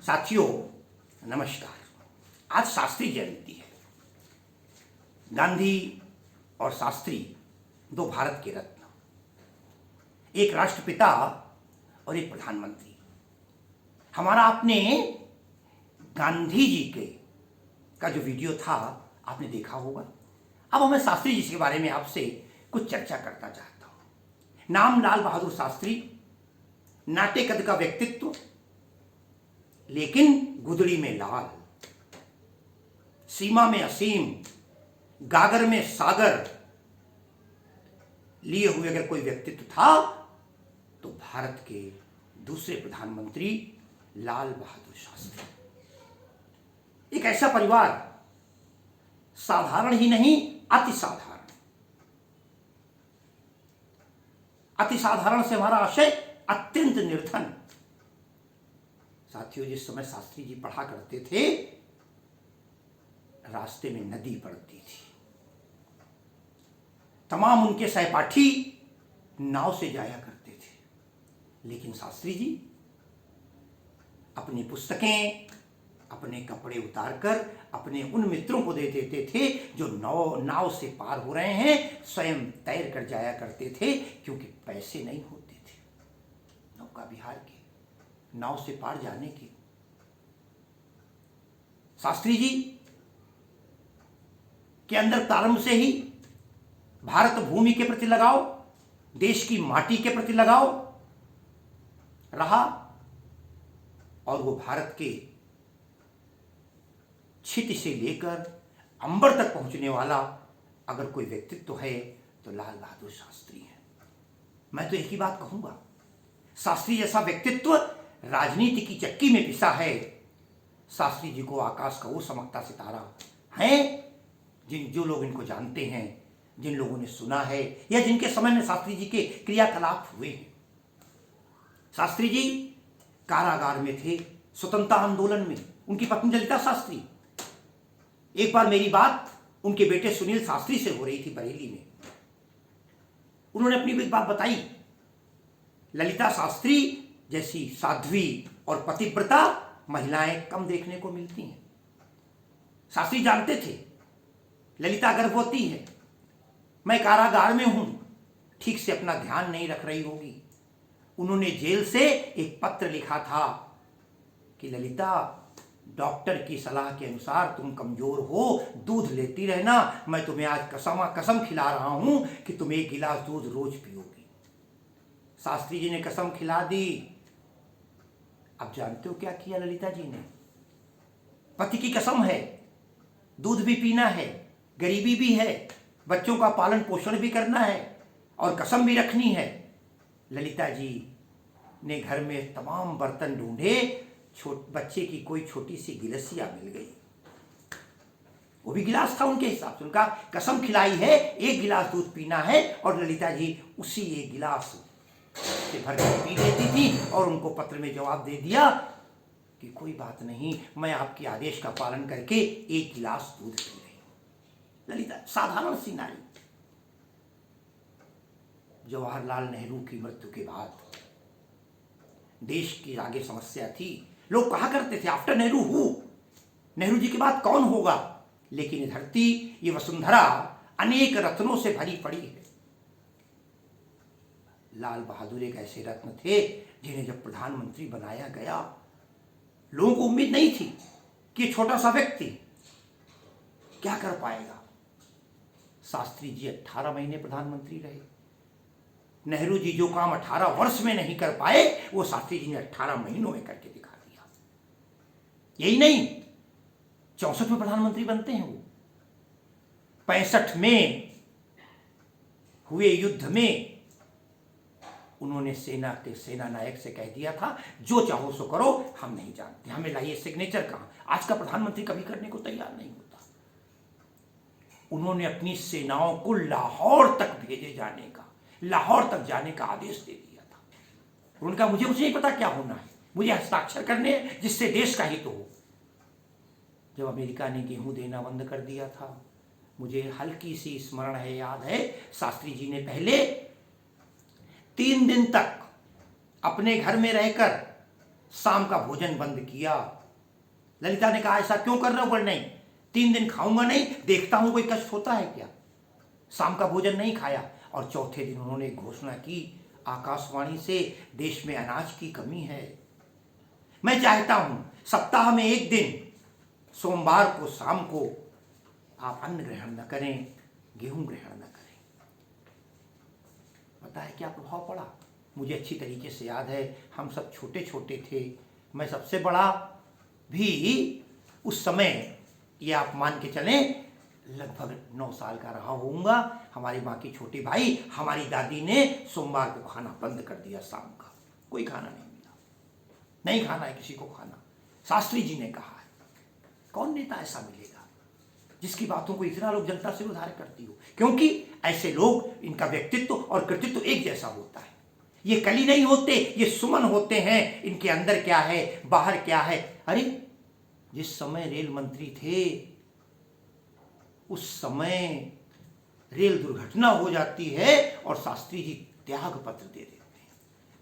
साथियों नमस्कार। आज शास्त्री जयंती है। गांधी और शास्त्री दो भारत के रत्न, एक राष्ट्रपिता और एक प्रधानमंत्री। हमारा आपने गांधी जी के का जो वीडियो था आपने देखा होगा। अब मैं शास्त्री जी के बारे में आपसे कुछ चर्चा करना चाहता हूं। नाम लाल बहादुर शास्त्री, नाटे कद का व्यक्तित्व, लेकिन गुदड़ी में लाल, सीमा में असीम, गागर में सागर लिए हुए अगर कोई व्यक्तित्व था तो भारत के दूसरे प्रधानमंत्री लाल बहादुर शास्त्री। एक ऐसा परिवार, साधारण ही नहीं अति साधारण। अति साधारण से हमारा आशय अत्यंत निर्धन। साथियों, जिस समय शास्त्री जी पढ़ा करते थे रास्ते में नदी पड़ती थी। तमाम उनके सहपाठी नाव से जाया करते थे, लेकिन शास्त्री जी अपनी पुस्तकें, अपने कपड़े उतारकर अपने उन मित्रों को दे देते थे जो नाव से पार हो रहे हैं। स्वयं तैर कर जाया करते थे, क्योंकि पैसे नहीं होते थे नौका विहार के, नाव से पार जाने के। शास्त्री जी के अंदर प्रारंभ से ही भारत भूमि के प्रति लगाव, देश की माटी के प्रति लगाव रहा, और वो भारत के क्षिति से लेकर अंबर तक पहुंचने वाला अगर कोई व्यक्तित्व है तो लाल बहादुर शास्त्री है। मैं तो एक ही बात कहूंगा, शास्त्री जैसा व्यक्तित्व राजनीति की चक्की में पिसा है। शास्त्री जी को आकाश का वो चमकता सितारा है। जो लोग इनको जानते हैं, जिन लोगों ने सुना है या जिनके समय में शास्त्री जी के क्रियाकलाप हुए हैं। शास्त्री जी कारागार में थे स्वतंत्रता आंदोलन में। उनकी पत्नी ललिता शास्त्री, एक बार मेरी बात उनके बेटे सुनील शास्त्री से हो रही थी बरेली में। उन्होंने अपनी एक बात बताई। ललिता शास्त्री जैसी साध्वी और पतिव्रता महिलाएं कम देखने को मिलती हैं। शास्त्री जानते थे ललिता गर्भवती है, मैं कारागार में हूं, ठीक से अपना ध्यान नहीं रख रही होगी। उन्होंने जेल से एक पत्र लिखा था कि ललिता, डॉक्टर की सलाह के अनुसार तुम कमजोर हो, दूध लेती रहना। मैं तुम्हें आज कसम खिला रहा हूं कि तुम 1 गिलास दूध रोज पियोगी। शास्त्री जी ने कसम खिला दी। अब जानते हो क्या किया ललिता जी ने? पति की कसम है, दूध भी पीना है, गरीबी भी है, बच्चों का पालन पोषण भी करना है और कसम भी रखनी है। ललिता जी ने घर में तमाम बर्तन ढूंढे, बच्चे की कोई छोटी सी गिलसिया मिल गई। वो भी गिलास था उनके हिसाब से। उनका कसम खिलाई है 1 गिलास दूध पीना है, और ललिता जी उसी 1 गिलास से भर कर पी लेती थी और उनको पत्र में जवाब दे दिया कि कोई बात नहीं, मैं आपके आदेश का पालन करके 1 गिलास दूध पी रही हूं। ललिता साधारण सी नारी। जवाहरलाल नेहरू की मृत्यु के बाद देश की आगे समस्या थी। लोग कहा करते थे आफ्टर नेहरू हु, नेहरू जी के बाद कौन होगा? लेकिन ये धरती, ये वसुंधरा अनेक रत्नों से भरी पड़ी है। लाल बहादुर एक ऐसे रत्न थे जिन्हें जब प्रधानमंत्री बनाया गया, लोगों को उम्मीद नहीं थी कि छोटा सा व्यक्ति क्या कर पाएगा। शास्त्री जी 18 महीने प्रधानमंत्री रहे। नेहरू जी जो काम 18 वर्ष में नहीं कर पाए, वो शास्त्री जी ने 18 महीनों में करके दिखा दिया। यही नहीं, 64 में प्रधानमंत्री बनते हैं वो। 65 में हुए युद्ध में उन्होंने सेना के सेना नायक से कह दिया था, जो चाहो सो करो, हम नहीं जानते, हमें लाइए सिग्नेचर कहां। आज का प्रधानमंत्री कभी करने को तैयार नहीं होता। उन्होंने अपनी सेनाओं को लाहौर तक भेजे जाने का, लाहौर तक जाने का आदेश दे दिया था। उनका मुझे कुछ नहीं पता क्या होना है, मुझे हस्ताक्षर करने जिससे देश का हित हो। जब अमेरिका ने गेहूं देना बंद कर दिया था, मुझे हल्की सी स्मरण है, याद है, शास्त्री जी ने पहले 3 दिन तक अपने घर में रहकर शाम का भोजन बंद किया। ललिता ने कहा ऐसा क्यों कर रहे हो? बोले नहीं, 3 दिन खाऊंगा नहीं, देखता हूं कोई कष्ट होता है क्या। शाम का भोजन नहीं खाया और चौथे दिन उन्होंने घोषणा की आकाशवाणी से, देश में अनाज की कमी है। मैं चाहता हूं सप्ताह में 1 दिन सोमवार को शाम को आप अन्न ग्रहण न करें, गेहूं ग्रहण न करें। पता है क्या प्रभाव पड़ा? मुझे अच्छी तरीके से याद है, हम सब छोटे छोटे थे, मैं सबसे बड़ा भी उस समय, ये आप मान के चलें लगभग 9 साल का रहा होऊंगा। हमारे बाकी छोटे भाई, हमारी दादी ने सोमवार को खाना बंद कर दिया, शाम का कोई खाना नहीं मिला, नहीं खाना है किसी को खाना। शास्त्री जी ने कहा है। कौन नेता ऐसा मिलेगा जिसकी बातों को इतना लोग जनता से उधार करती हो? क्योंकि ऐसे लोग, इनका व्यक्तित्व और कृतित्व एक जैसा होता है। ये कली नहीं होते, ये सुमन होते हैं। इनके अंदर क्या है, बाहर क्या है। अरे जिस समय रेल मंत्री थे, उस समय रेल दुर्घटना हो जाती है और शास्त्री जी त्याग पत्र दे देते हैं।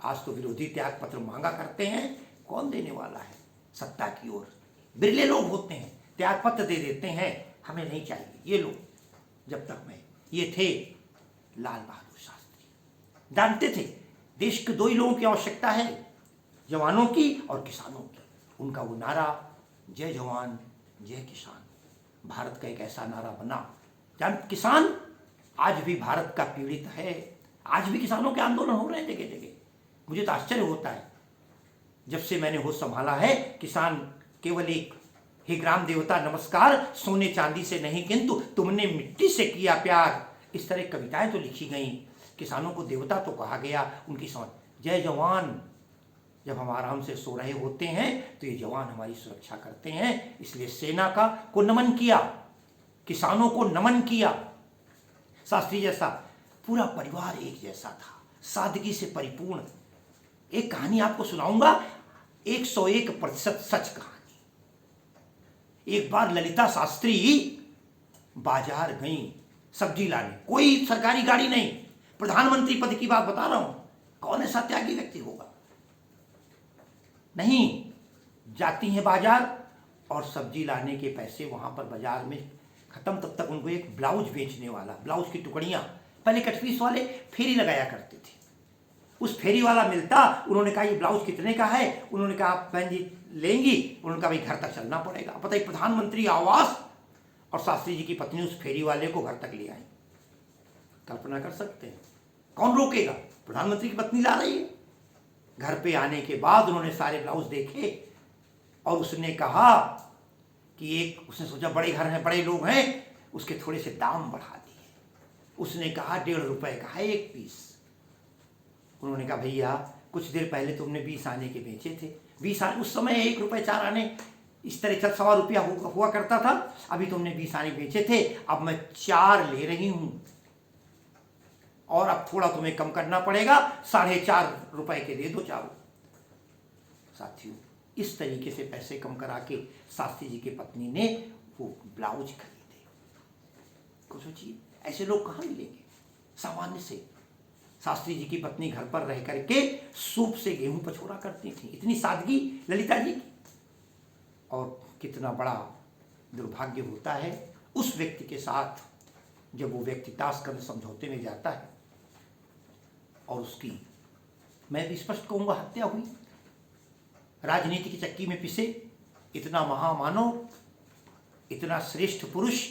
आज तो विरोधी त्याग पत्र मांगा करते हैं, कौन देने वाला है? सत्ता की ओर बिरले लोग होते हैं, त्याग पत्र दे देते हैं, हमें नहीं चाहिए ये लोग। जब तक मैं, ये थे लाल बहादुर शास्त्री, जानते थे देश के 2 ही लोगों की आवश्यकता है, जवानों की और किसानों की। उनका वो नारा, जय जवान जय किसान, भारत का एक ऐसा नारा बना। किसान आज भी भारत का पीड़ित है, आज भी किसानों के आंदोलन हो रहे हैं जगह जगह। मुझे तो आश्चर्य होता है, जब से मैंने होश संभाला है, किसान केवल एक, हे ग्राम देवता नमस्कार, सोने चांदी से नहीं किंतु तुमने मिट्टी से किया प्यार। इस तरह कविताएं तो लिखी गई। किसानों को देवता तो कहा गया, उनकी समझ। जय जवान, जब हम आराम से सो रहे होते हैं तो ये जवान हमारी सुरक्षा करते हैं, इसलिए सेना का को नमन किया, किसानों को नमन किया। शास्त्री जैसा पूरा परिवार एक जैसा था, सादगी से परिपूर्ण। एक कहानी आपको सुनाऊंगा, 101% सच कहानी। एक बार ललिता शास्त्री बाजार गई सब्जी लाने, कोई सरकारी गाड़ी नहीं, प्रधानमंत्री पद की बात बता रहा हूं। कौन ऐसा त्यागी व्यक्ति होगा? नहीं, जाती हैं बाजार और सब्जी लाने के पैसे वहां पर बाजार में खत्म। तब तक उनको एक ब्लाउज बेचने वाला, ब्लाउज की टुकड़ियां, पहले कटपीस वाले फेरी लगाया करते थे, उस फेरी वाला मिलता। उन्होंने कहा ये ब्लाउज कितने का है? उन्होंने कहा बहन जी लेंगी? उन्होंने कहा भाई घर तक चलना पड़ेगा। पता है, प्रधानमंत्री आवास और शास्त्री जी की पत्नी उस फेरी वाले को घर तक ले आई। कल्पना कर सकते हैं, कौन रोकेगा? प्रधानमंत्री की पत्नी ला रही है। घर पे आने के बाद उन्होंने सारे ब्लाउज देखे और उसने कहा कि एक, उसने सोचा बड़े घर हैं, बड़े लोग हैं, उसके थोड़े से दाम बढ़ा दिए। उसने कहा 1.5 रुपए का है एक पीस। उन्होंने कहा भैया कुछ देर पहले तुमने 20 आने के बेचे थे, 20 आने, उस समय 1 रुपए 4 आने इस तरह 4 रुपया हुआ करता था। अभी तुमने 20 आने बेचे थे, अब मैं 4 ले रही हूं और अब थोड़ा तुम्हें कम करना पड़ेगा, 4.5 रुपए के दे दो चारों। साथियों, इस तरीके से पैसे कम करा के शास्त्री जी की पत्नी ने वो ब्लाउज खरीदे। कुछ सोचिए, ऐसे लोग कहाँ मिलेंगे सामान्य से। शास्त्री जी की पत्नी घर पर रह करके सूप से गेहूं पछोड़ा करती थी, इतनी सादगी ललिता जी की। और कितना बड़ा दुर्भाग्य होता है उस व्यक्ति के साथ जब वो व्यक्ति ताशकंद समझौते में जाता है और उसकी, मैं भी स्पष्ट कहूंगा, हत्या हुई। राजनीति की चक्की में पिसे इतना महामानव, इतना श्रेष्ठ पुरुष,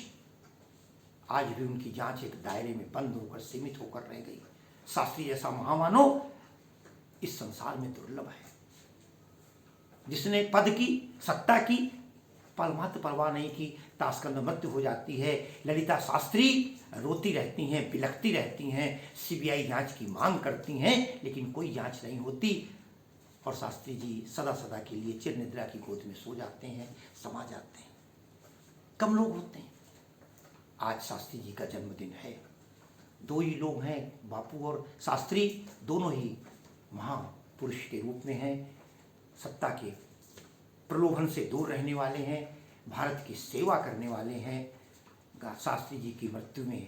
आज भी उनकी जांच एक दायरे में बंद होकर, सीमित होकर रह गई। शास्त्री जैसा महामानव इस संसार में दुर्लभ है, जिसने पद की, सत्ता की परमात्म परवाह नहीं की। ताशकंद मृत्यु हो जाती है। ललिता शास्त्री रोती रहती हैं, बिलखती रहती हैं, सीबीआई जांच की मांग करती हैं, लेकिन कोई जांच नहीं होती और शास्त्री जी सदा सदा के लिए चिर निद्रा की गोद में सो जाते हैं, समा जाते हैं। कम लोग होते हैं। आज शास्त्री जी का जन्मदिन है। 2 ही लोग हैं, बापू और शास्त्री, दोनों ही महापुरुष के रूप में हैं, सत्ता के प्रलोभन से दूर रहने वाले हैं, भारत की सेवा करने वाले हैं। शास्त्री जी की मृत्यु में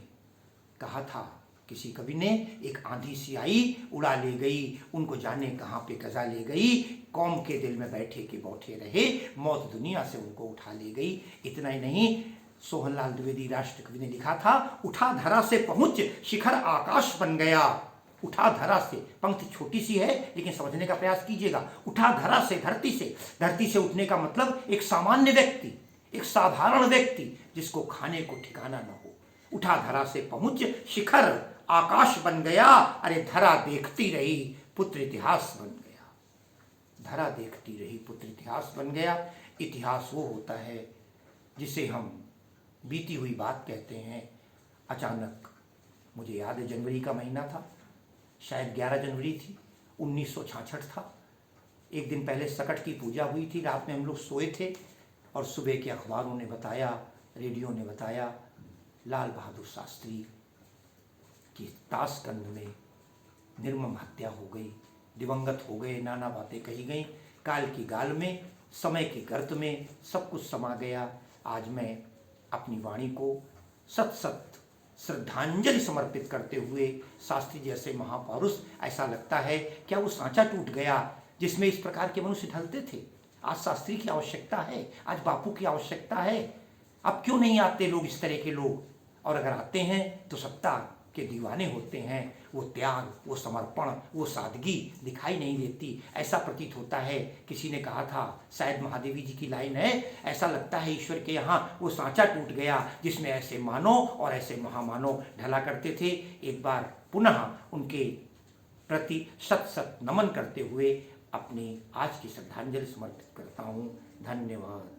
कहा था किसी कवि ने, एक आंधी सी आई उड़ा ले गई, उनको जाने कहाँ पे कजा ले गई, कौम के दिल में बैठे के बैठे रहे, मौत दुनिया से उनको उठा ले गई। इतना ही नहीं, सोहनलाल द्विवेदी राष्ट्र कवि ने लिखा था, उठा धरा से पहुंच शिखर आकाश बन गया। उठा धरा से, पंक्ति छोटी सी है लेकिन समझने का प्रयास कीजिएगा। उठा धरा से, धरती से उठने का मतलब एक सामान्य व्यक्ति, एक साधारण व्यक्ति जिसको खाने को ठिकाना न हो, उठा धरा से पहुंच शिखर आकाश बन गया। अरे धरा देखती रही पुत्र इतिहास बन गया, धरा देखती रही पुत्र इतिहास बन गया। इतिहास वो होता है जिसे हम बीती हुई बात कहते हैं। अचानक मुझे याद है, जनवरी का महीना था, शायद 11 जनवरी थी, 1966 था। एक दिन पहले सकट की पूजा हुई थी, रात में हम लोग सोए थे और सुबह के अखबारों ने बताया, रेडियो ने बताया, लाल बहादुर शास्त्री की ताशकंद में निर्मम हत्या हो गई, दिवंगत हो गए, नाना बातें कही गई। काल की गाल में, समय के गर्त में सब कुछ समा गया। आज मैं अपनी वाणी को सत सत श्रद्धांजलि समर्पित करते हुए, शास्त्री जैसे महापुरुष, ऐसा लगता है क्या वो सांचा टूट गया जिसमें इस प्रकार के मनुष्य ढलते थे। आज शास्त्री की आवश्यकता है, आज बापू की आवश्यकता है। अब क्यों नहीं आते लोग, इस तरह के लोग? और अगर आते हैं तो सत्ता के दीवाने होते हैं। वो त्याग, वो समर्पण, वो सादगी दिखाई नहीं देती। ऐसा प्रतीत होता है, किसी ने कहा था, शायद महादेवी जी की लाइन है, ऐसा लगता है ईश्वर के यहाँ वो सांचा टूट गया जिसमें ऐसे मानव और ऐसे महामानव ढला करते थे। एक बार पुनः उनके प्रति शत शत नमन करते हुए अपनी आज की श्रद्धांजलि समर्पित करता हूँ। धन्यवाद।